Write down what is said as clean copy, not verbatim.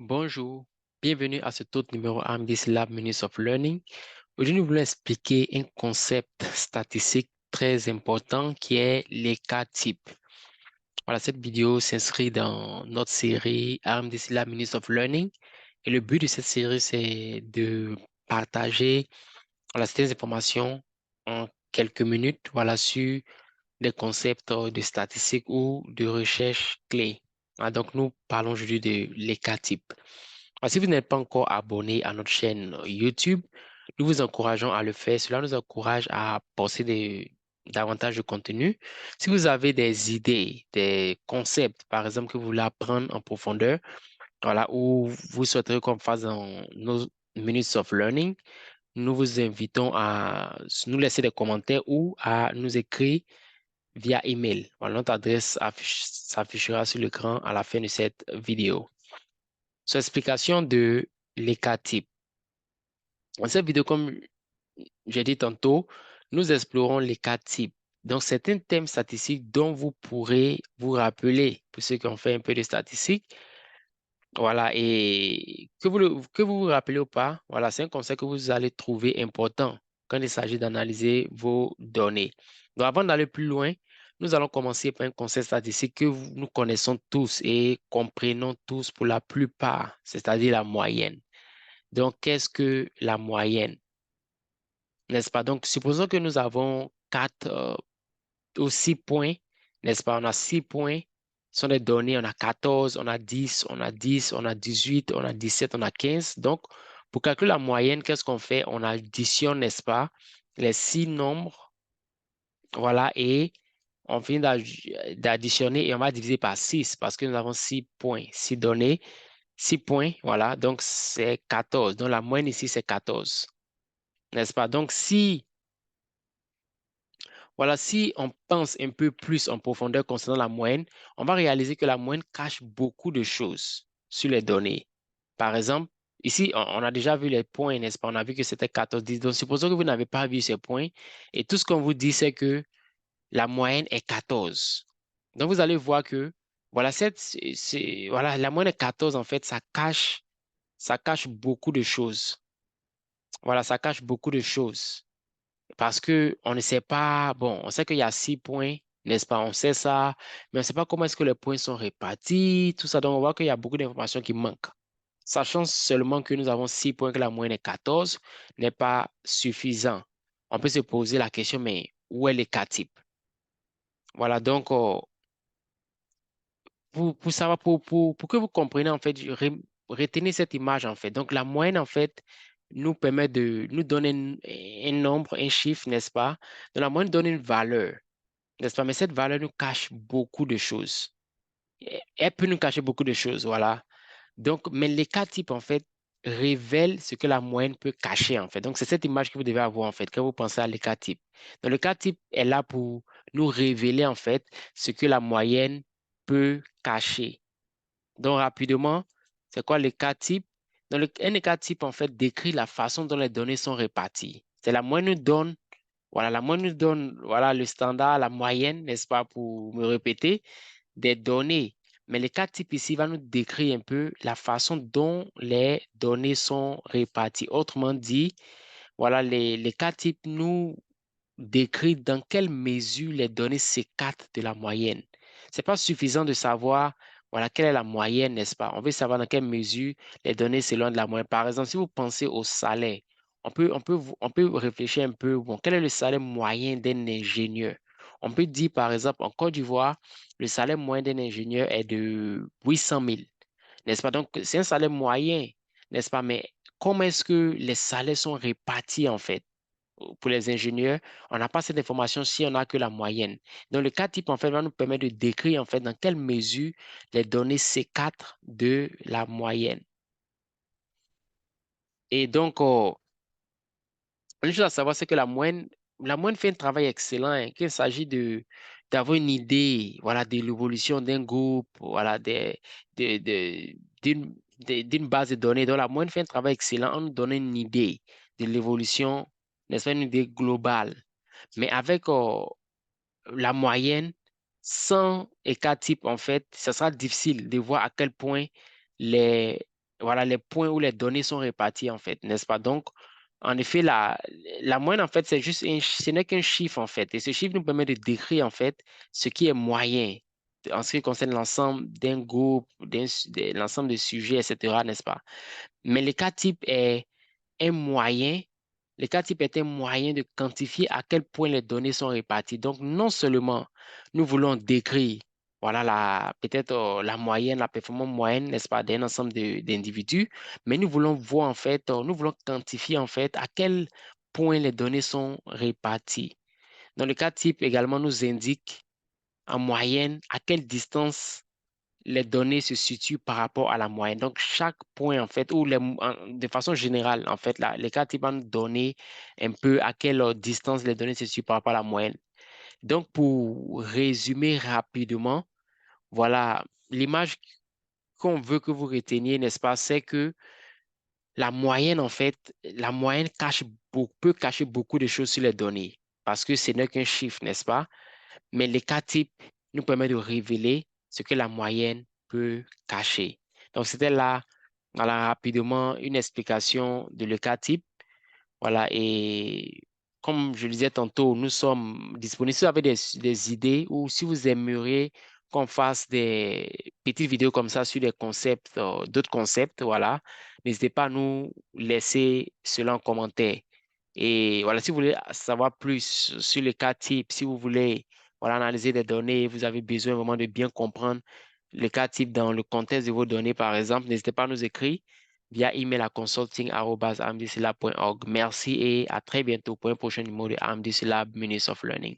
Bonjour, bienvenue à ce autre numéro AMDC Lab Minutes of Learning. Aujourd'hui, nous voulons expliquer un concept statistique très important qui est les cas types. Voilà, cette vidéo s'inscrit dans notre série AMDC Lab Minutes of Learning. Et le but de cette série, c'est de partager certaines informations en quelques minutes sur des concepts de statistiques ou de recherche clés. Donc, nous parlons aujourd'hui de les cas types. Si vous n'êtes pas encore abonné à notre chaîne YouTube, nous vous encourageons à le faire. Cela nous encourage à poster davantage de contenu. Si vous avez des idées, des concepts, par exemple, que vous voulez apprendre en profondeur, ou vous souhaiterez qu'on fasse dans nos Minutes of Learning, nous vous invitons à nous laisser des commentaires ou à nous écrire via email. Notre adresse s'affichera sur l'écran à la fin de cette vidéo. Sur l'explication de l'état type. Dans cette vidéo, comme j'ai dit tantôt, nous explorons les cas types. Donc, c'est un thème statistique dont vous pourrez vous rappeler, pour ceux qui ont fait un peu de statistiques. Et que vous vous rappelez ou pas, c'est un concept que vous allez trouver important quand il s'agit d'analyser vos données. Donc, avant d'aller plus loin, nous allons commencer par un concept statistique que nous connaissons tous et comprenons tous pour la plupart, c'est-à-dire la moyenne. Donc, qu'est-ce que la moyenne? N'est-ce pas? Donc, supposons que nous avons 4 ou 6 points, n'est-ce pas? On a 6 points, ce sont des données, on a 14, on a 10, on a 10, on a 18, on a 17, on a 15. Donc, pour calculer la moyenne, qu'est-ce qu'on fait? On additionne, n'est-ce pas, les 6 nombres, et on finit d'additionner et on va diviser par 6 parce que nous avons 6 points, 6 données, 6 points, donc c'est 14. Donc, la moyenne ici, c'est 14, n'est-ce pas? Donc, si on pense un peu plus en profondeur concernant la moyenne, on va réaliser que la moyenne cache beaucoup de choses sur les données. Par exemple, ici, on a déjà vu les points, n'est-ce pas? On a vu que c'était 14, 10. Donc, supposons que vous n'avez pas vu ces points et tout ce qu'on vous dit, c'est que la moyenne est 14. Donc, vous allez voir que, la moyenne est 14, en fait, ça cache beaucoup de choses. Ça cache beaucoup de choses. Parce que on ne sait pas, bon, on sait qu'il y a 6 points, n'est-ce pas? On sait ça, mais on ne sait pas comment est-ce que les points sont répartis, tout ça. Donc, on voit qu'il y a beaucoup d'informations qui manquent. Sachant seulement que nous avons 6 points, que la moyenne est 14, n'est pas suffisant. On peut se poser la question, mais où est le cas type? Donc, pour savoir, pour que vous compreniez, en fait, retenez cette image, en fait. Donc, la moyenne, en fait, nous permet de nous donner un nombre, un chiffre, n'est-ce pas? Donc, la moyenne donne une valeur, n'est-ce pas? Mais cette valeur nous cache beaucoup de choses. Elle peut nous cacher beaucoup de choses, voilà. Donc, mais les cas types, en fait, révèlent ce que la moyenne peut cacher, en fait. Donc, c'est cette image que vous devez avoir, en fait, quand vous pensez à l'écart type. Donc, le cas type est là pour nous révéler, en fait, ce que la moyenne peut cacher. Donc, rapidement, c'est quoi l'écart type? Donc, un écart type, en fait, décrit la façon dont les données sont réparties. C'est la moyenne nous donne, la moyenne nous donne, le standard, la moyenne, n'est-ce pas, pour me répéter, des données. Mais le cas type ici va nous décrire un peu la façon dont les données sont réparties. Autrement dit, les cas types nous décrivent dans quelle mesure les données s'écartent de la moyenne. C'est pas suffisant de savoir, quelle est la moyenne, n'est-ce pas? On veut savoir dans quelle mesure les données s'éloignent de la moyenne. Par exemple, si vous pensez au salaire, on peut réfléchir un peu, bon, quel est le salaire moyen d'un ingénieur? On peut dire, par exemple, en Côte d'Ivoire, le salaire moyen d'un ingénieur est de 800 000, n'est-ce pas? Donc, c'est un salaire moyen, n'est-ce pas? Mais comment est-ce que les salaires sont répartis, en fait? Pour les ingénieurs, on n'a pas cette information si on n'a que la moyenne. Donc, le cas type, en fait, va nous permettre de décrire, en fait, dans quelle mesure les données s'écartent de la moyenne. Et donc, une chose à savoir, c'est que la moyenne fait un travail excellent, hein, qu'il s'agit d'avoir une idée, de l'évolution d'un groupe, de- de- d'une base de données. Donc, la moyenne fait un travail excellent en nous donnant une idée de l'évolution, n'est-ce pas, une idée globale. Mais avec la moyenne, sans écart type, en fait, ce sera difficile de voir à quel point les, voilà, les points où les données sont réparties, en fait, n'est-ce pas? Donc, en effet, la moyenne, en fait, c'est juste ce n'est qu'un chiffre, en fait. Et ce chiffre nous permet de décrire, en fait, ce qui est moyen en ce qui concerne l'ensemble d'un groupe, de l'ensemble de sujets, etc., n'est-ce pas? Mais le cas type est un moyen, le cas type est un moyen de quantifier à quel point les données sont réparties. Donc, non seulement nous voulons décrire, voilà, peut-être la moyenne, la performance moyenne, n'est-ce pas, d'un ensemble d'individus, mais nous voulons voir, en fait, nous voulons quantifier, en fait, à quel point les données sont réparties. Dans le cas type, également, nous indique en moyenne à quelle distance les données se situent par rapport à la moyenne. Donc, chaque point, en fait, de façon générale, en fait, les cas types vont nous donner un peu à quelle distance les données se situent par rapport à la moyenne. Donc, pour résumer rapidement, voilà, l'image qu'on veut que vous reteniez, n'est-ce pas, c'est que la moyenne, en fait, la moyenne peut cacher beaucoup de choses sur les données parce que ce n'est qu'un chiffre, n'est-ce pas? Mais les cas types nous permettent de révéler ce que la moyenne peut cacher. Donc, c'était là, voilà, rapidement une explication de le cas type. Voilà, et comme je le disais tantôt, nous sommes disponibles. Si vous avez des idées ou si vous aimeriez qu'on fasse des petites vidéos comme ça sur des concepts, d'autres concepts, voilà, n'hésitez pas à nous laisser cela en commentaire. Et voilà, si vous voulez savoir plus sur les cas types, si vous voulez voilà, analyser des données, vous avez besoin vraiment de bien comprendre les cas types dans le contexte de vos données, par exemple, n'hésitez pas à nous écrire via email à consulting@amdclab.org. Merci et à très bientôt pour un prochain numéro de AMDC Lab Minutes of Learning.